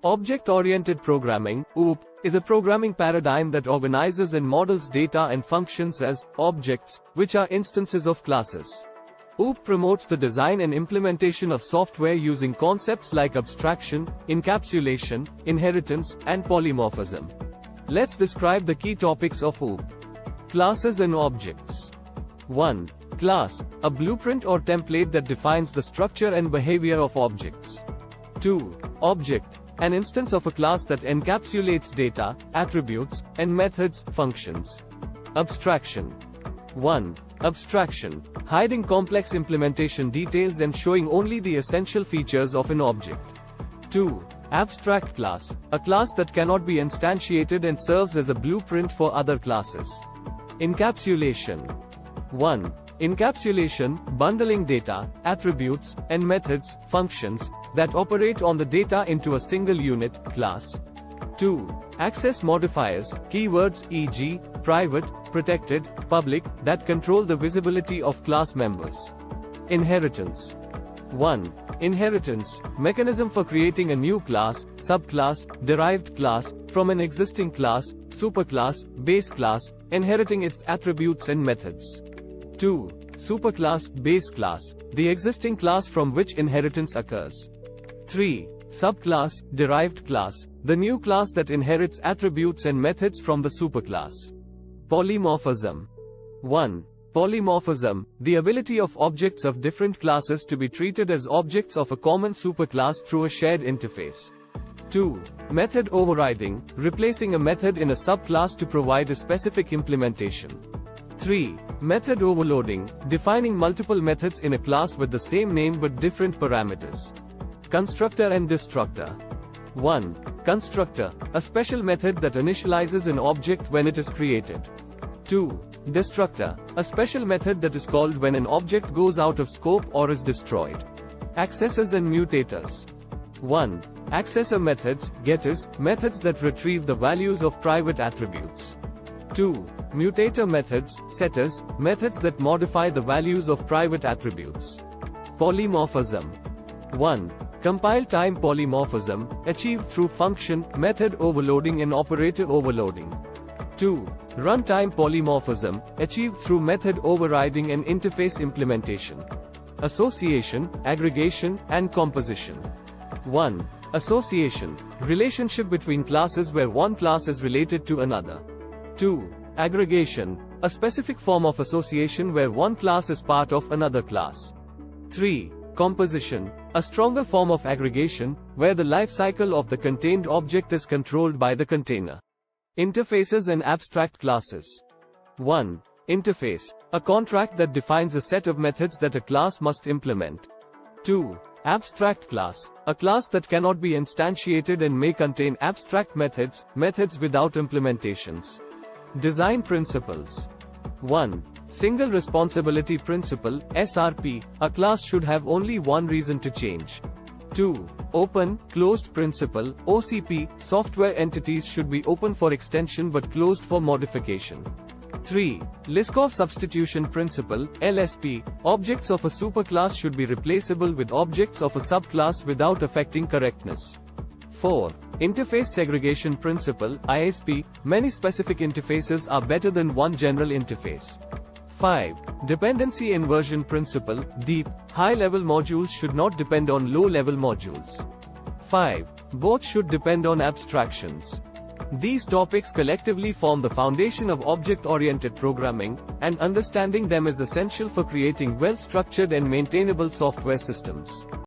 Object-oriented programming, OOP, is a programming paradigm that organizes and models data and functions as objects, which are instances of classes. OOP promotes the design and implementation of software using concepts like abstraction, encapsulation, inheritance, and polymorphism. Let's describe the key topics of OOP. Classes and objects. 1. Class, a blueprint or template that defines the structure and behavior of objects. 2. Object, an instance of a class that encapsulates data, attributes, and methods, functions. Abstraction. 1. Abstraction, hiding complex implementation details and showing only the essential features of an object. 2. Abstract class, a class that cannot be instantiated and serves as a blueprint for other classes. Encapsulation. 1. Encapsulation, bundling data, attributes, and methods, functions, that operate on the data into a single unit, class. 2. Access modifiers, keywords e.g., private, protected, public, that control the visibility of class members. Inheritance. 1. Inheritance, mechanism for creating a new class, subclass, derived class, from an existing class, superclass, base class, inheriting its attributes and methods. 2. Superclass, base class, the existing class from which inheritance occurs. 3. Subclass, derived class, the new class that inherits attributes and methods from the superclass. Polymorphism. 1. Polymorphism, the ability of objects of different classes to be treated as objects of a common superclass through a shared interface. 2. Method overriding, replacing a method in a subclass to provide a specific implementation. 3. Method overloading, defining multiple methods in a class with the same name but different parameters. Constructor and destructor. 1. Constructor, a special method that initializes an object when it is created. 2. Destructor, a special method that is called when an object goes out of scope or is destroyed. Accessors and mutators. 1. Accessor methods, getters, methods that retrieve the values of private attributes. 2. Mutator methods, setters, methods that modify the values of private attributes. Polymorphism. 1. Compile-time polymorphism, achieved through function, method overloading and operator overloading. 2. Runtime polymorphism, achieved through method overriding and interface implementation. Association, aggregation, and composition. 1. Association, relationship between classes where one class is related to another. 2. Aggregation, a specific form of association where one class is part of another class. 3. Composition, a stronger form of aggregation, where the life cycle of the contained object is controlled by the container. Interfaces and abstract classes. 1. Interface, a contract that defines a set of methods that a class must implement. 2. Abstract class, a class that cannot be instantiated and may contain abstract methods, methods without implementations. Design principles. 1. Single responsibility principle, SRP, a class should have only one reason to change. 2. Open, closed principle, OCP, software entities should be open for extension but closed for modification. 3. Liskov substitution principle, LSP, objects of a superclass should be replaceable with objects of a subclass without affecting correctness. 4. Interface segregation principle, ISP, many specific interfaces are better than one general interface. 5. Dependency inversion principle, DEP, high-level modules should not depend on low-level modules. 5. Both should depend on abstractions. These topics collectively form the foundation of object-oriented programming, and understanding them is essential for creating well-structured and maintainable software systems.